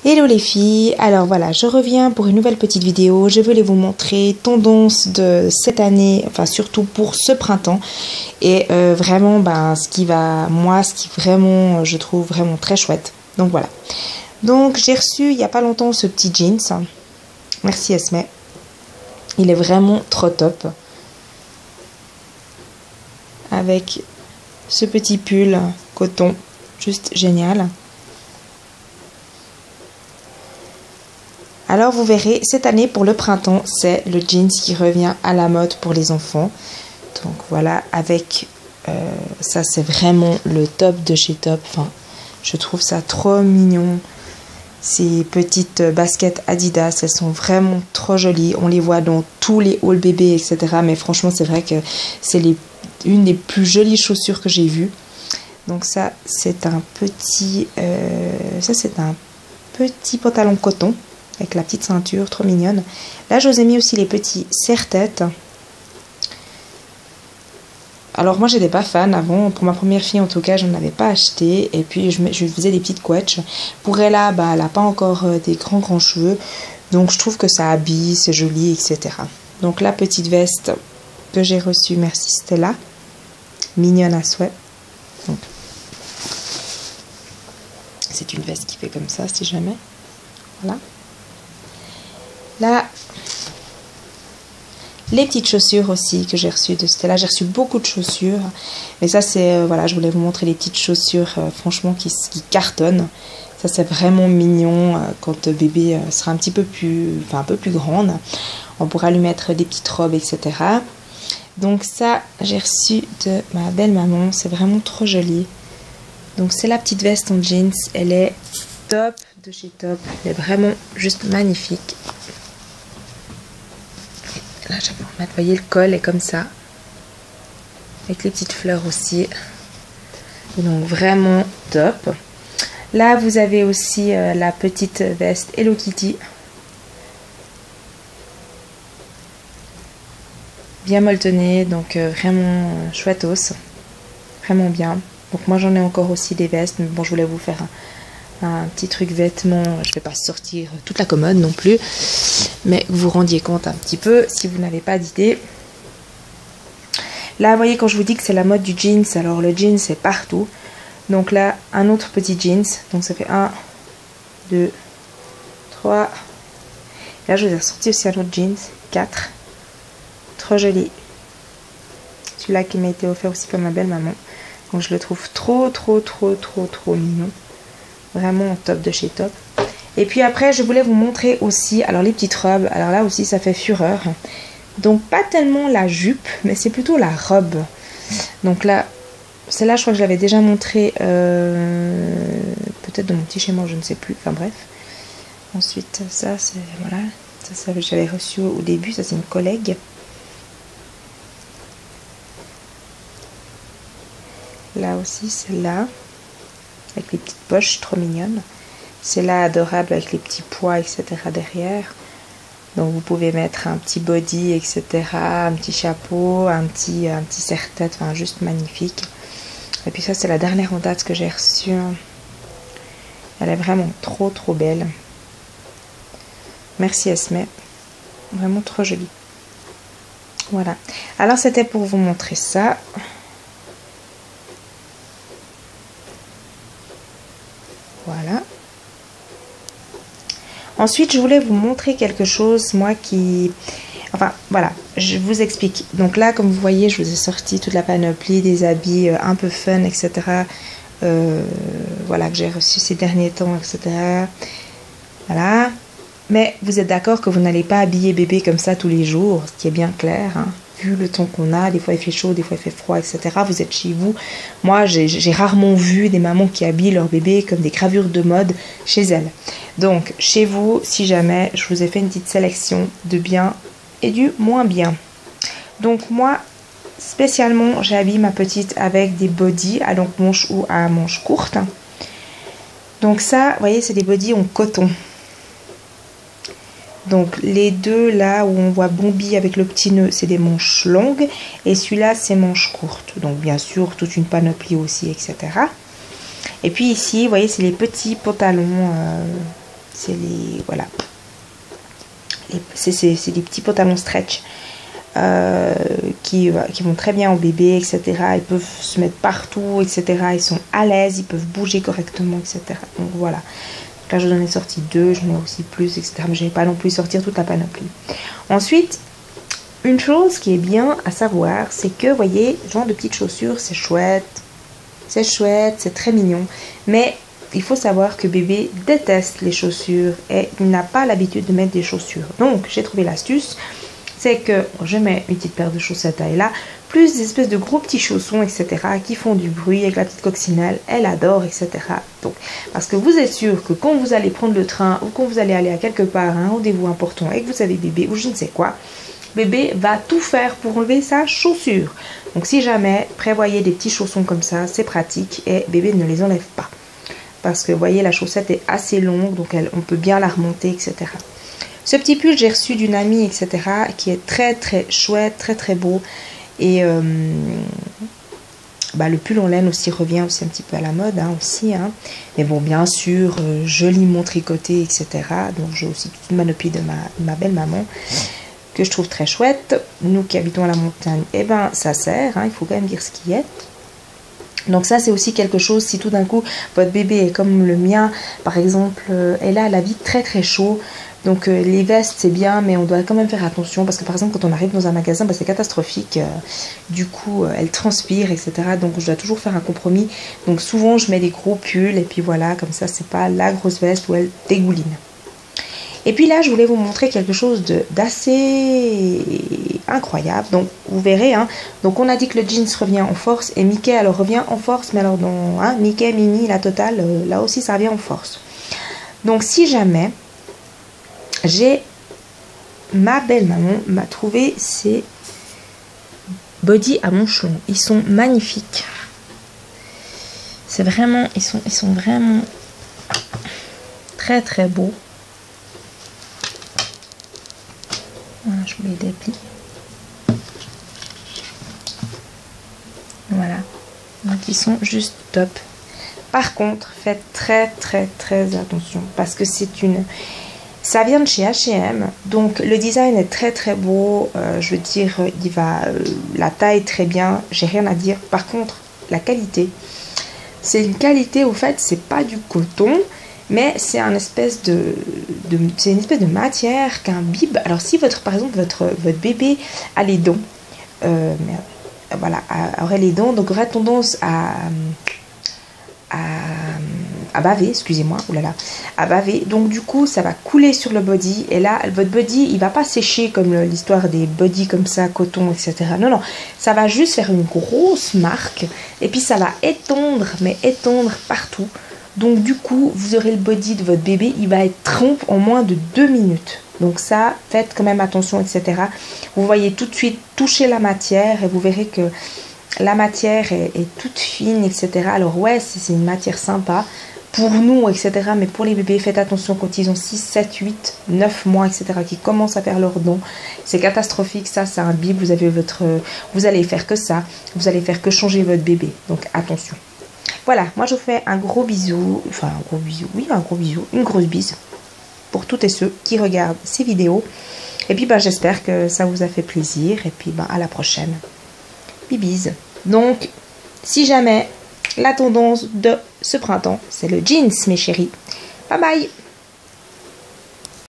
Hello les filles, alors voilà, je reviens pour une nouvelle petite vidéo. Je voulais vous montrer tendance de cette année, enfin surtout pour ce printemps. Et vraiment, ce qui vraiment, je trouve vraiment très chouette. Donc voilà. Donc j'ai reçu il n'y a pas longtemps ce petit jeans. Merci Esme. Il est vraiment trop top. Avec ce petit pull coton, juste génial. Alors vous verrez, cette année pour le printemps, c'est le jeans qui revient à la mode pour les enfants. Donc voilà, avec ça c'est vraiment le top de chez Top. Enfin, je trouve ça trop mignon. Ces petites baskets Adidas, elles sont vraiment trop jolies. On les voit dans tous les hauls bébés, etc. Mais franchement, c'est vrai que c'est une des plus jolies chaussures que j'ai vues. Donc ça, c'est un petit pantalon coton. Avec la petite ceinture, trop mignonne. Là, je vous ai mis aussi les petits serre-têtes. Alors, moi, j'étais pas fan avant. Pour ma première fille, en tout cas, je n'en avais pas acheté. Et puis, je faisais des petites couettes. Pour elle, elle n'a pas encore des grands cheveux. Donc, je trouve que ça habille, c'est joli, etc. Donc, la petite veste que j'ai reçue, merci Stella. Mignonne à souhait. Donc, c'est une veste qui fait comme ça, si jamais. Voilà. Là, les petites chaussures aussi que j'ai reçues de Stella. J'ai reçu beaucoup de chaussures. Mais ça, c'est... voilà, je voulais vous montrer les petites chaussures, franchement, qui cartonnent. Ça, c'est vraiment mignon quand bébé sera un peu plus grande. On pourra lui mettre des petites robes, etc. Donc ça, j'ai reçu de ma belle-maman. C'est vraiment trop joli. Donc, c'est la petite veste en jeans. Elle est top de chez Top. Elle est vraiment juste magnifique. Là, je vais vous remettre, vous voyez, le col est comme ça. Avec les petites fleurs aussi. Donc, vraiment top. Là, vous avez aussi la petite veste Hello Kitty. Bien molletonnée, donc vraiment chouettos. Vraiment bien. Donc, moi, j'en ai encore aussi des vestes. Mais bon, je voulais vous faire un petit truc vêtements. Je ne vais pas sortir toute la commode non plus. Mais vous vous rendiez compte un petit peu si vous n'avez pas d'idée. Là, vous voyez, quand je vous dis que c'est la mode du jeans, alors le jeans c'est partout. Donc là, un autre petit jeans. Donc ça fait 1, 2, 3. Là, je vous ai ressorti aussi un autre jeans. 4. Trop joli. Celui-là qui m'a été offert aussi par ma belle-maman. Donc je le trouve trop mignon. Vraiment top de chez Top. Et puis après, je voulais vous montrer aussi, alors les petites robes. Alors là aussi, ça fait fureur. Donc pas tellement la jupe, mais c'est plutôt la robe. Donc là, celle-là, je crois que je l'avais déjà montré, peut-être dans mon petit schéma, je ne sais plus. Enfin bref. Ensuite, ça, c'est, voilà. Ça j'avais reçu au début. Ça, c'est une collègue. Là aussi, celle-là. Avec les petites poches, trop mignonnes. C'est là adorable avec les petits pois, etc. derrière. Donc vous pouvez mettre un petit body, etc. Un petit chapeau, un petit serre-tête, enfin juste magnifique. Et puis ça, c'est la dernière en date que j'ai reçue. Elle est vraiment trop belle. Merci Esme. Vraiment trop jolie. Voilà. Alors c'était pour vous montrer ça. Voilà. Ensuite, je voulais vous montrer quelque chose, moi qui... Enfin, voilà, je vous explique. Donc là, comme vous voyez, je vous ai sorti toute la panoplie des habits un peu fun, etc. Voilà, que j'ai reçu ces derniers temps, etc. Voilà. Mais vous êtes d'accord que vous n'allez pas habiller bébé comme ça tous les jours, ce qui est bien clair, hein. Vu le temps qu'on a, des fois il fait chaud, des fois il fait froid, etc. Vous êtes chez vous. Moi, j'ai rarement vu des mamans qui habillent leur bébé comme des gravures de mode chez elles. Donc, chez vous, si jamais, je vous ai fait une petite sélection de bien et du moins bien. Donc, moi, spécialement, j'habille ma petite avec des bodys à longue manche ou à manche courte. Donc ça, vous voyez, c'est des bodys en coton. Donc les deux là où on voit Bombi avec le petit nœud, c'est des manches longues. Et celui-là, c'est manches courtes. Donc bien sûr, toute une panoplie aussi, etc. Et puis ici, vous voyez, c'est les petits pantalons C'est les, voilà, c'est des petits pantalons stretch qui vont très bien au bébé, etc. Ils peuvent se mettre partout, etc. Ils sont à l'aise, ils peuvent bouger correctement, etc. Donc voilà. Donc là, je vous en ai sorti 2, j'en ai aussi plus, etc. Mais je n'ai pas non plus sortir toute la panoplie. Ensuite, une chose qui est bien à savoir, c'est que, vous voyez, ce genre de petites chaussures, c'est chouette, c'est très mignon, mais il faut savoir que bébé déteste les chaussures et il n'a pas l'habitude de mettre des chaussures. Donc, j'ai trouvé l'astuce, c'est que je mets une petite paire de chaussettes à là, plus des espèces de gros petits chaussons, etc., qui font du bruit avec la petite coccinelle, elle adore, etc. Donc, parce que vous êtes sûr que quand vous allez prendre le train ou quand vous allez aller à quelque part, un rendez-vous important et que vous avez bébé ou je ne sais quoi, bébé va tout faire pour enlever sa chaussure. Donc si jamais, prévoyez des petits chaussons comme ça, c'est pratique et bébé ne les enlève pas. Parce que vous voyez, la chaussette est assez longue, donc on peut bien la remonter, etc. Ce petit pull, j'ai reçu d'une amie, etc., qui est très très chouette, très très beau. Et le pull en laine aussi revient aussi un petit peu à la mode, hein, aussi. Hein. Mais bon, bien sûr, joliment tricoté, etc. Donc j'ai aussi toute une manoplie de ma belle maman, que je trouve très chouette. Nous qui habitons à la montagne, eh ben ça sert, hein, il faut quand même dire ce qui est. Donc ça c'est aussi quelque chose, si tout d'un coup votre bébé est comme le mien, par exemple, elle a la vie très très chaud. Donc les vestes c'est bien, mais on doit quand même faire attention parce que par exemple quand on arrive dans un magasin, c'est catastrophique. Du coup elle transpire, etc. Donc je dois toujours faire un compromis. Donc souvent je mets des gros pulls et puis voilà, comme ça c'est pas la grosse veste où elle dégouline. Et puis là, je voulais vous montrer quelque chose d'assez incroyable. Donc, vous verrez, hein. Donc, on a dit que le jeans revient en force et Mickey, alors, revient en force. Mais alors, dans Mickey, Minnie, la totale, là aussi, ça revient en force. Donc, si jamais, ma belle-maman m'a trouvé ces body à manches longs. Ils sont magnifiques. C'est vraiment, ils sont vraiment très, très beaux. Voilà, je vous les déplie. Voilà. Donc ils sont juste top. Par contre, faites très très très attention. Parce que ça vient de chez H&M. Donc le design est très très beau. Je veux dire, la taille très bien. J'ai rien à dire. Par contre, la qualité. C'est une qualité, au fait, c'est pas du coton. Mais c'est une espèce de matière qu'un bib. Alors si par exemple votre bébé a les dents, aurait les dents, donc aurait tendance à baver, excusez-moi, à baver. Donc du coup ça va couler sur le body et là votre body il va pas sécher comme l'histoire des body comme ça, coton, etc. Non, ça va juste faire une grosse marque et puis ça va étendre, mais étendre partout. Donc du coup, vous aurez le body de votre bébé, il va être trempe en moins de 2 minutes. Donc ça, faites quand même attention, etc. Vous voyez tout de suite toucher la matière et vous verrez que la matière est toute fine, etc. Alors ouais, c'est une matière sympa pour nous, etc. Mais pour les bébés, faites attention quand ils ont 6, 7, 8, 9 mois, etc. qui commencent à faire leurs dons. C'est catastrophique, ça, c'est un bib. Vous allez faire que ça. Vous allez faire que changer votre bébé. Donc attention. Voilà, moi je vous fais un gros bisou, enfin un gros bisou, oui un gros bisou, une grosse bise pour toutes et ceux qui regardent ces vidéos. Et puis j'espère que ça vous a fait plaisir et puis à la prochaine. Bibise. Donc, si jamais la tendance de ce printemps, c'est le jeans mes chéris. Bye bye.